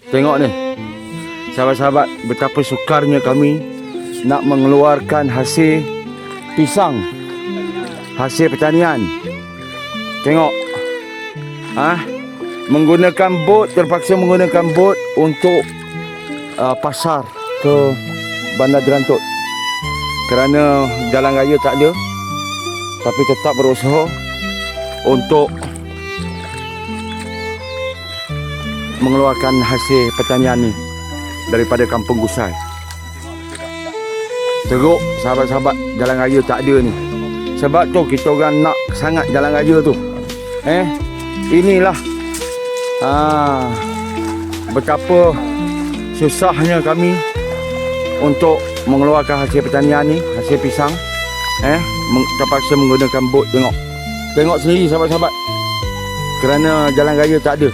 Tengok ni, sahabat-sahabat, betapa sukarnya kami nak mengeluarkan hasil pisang, hasil pertanian. Tengok, menggunakan bot, terpaksa menggunakan bot untuk pasar ke Bandar Gerantut kerana jalan raya tak ada, tapi tetap berusaha untuk mengeluarkan hasil pertanian ni daripada Kampung Gusai. Teruk sahabat-sahabat, jalan raya tak ada ni. Sebab tu kita orang nak sangat jalan raya tu. Inilah betapa susahnya kami untuk mengeluarkan hasil pertanian ni, hasil pisang. Terpaksa menggunakan bot. Tengok sendiri sahabat-sahabat, kerana jalan raya tak ada.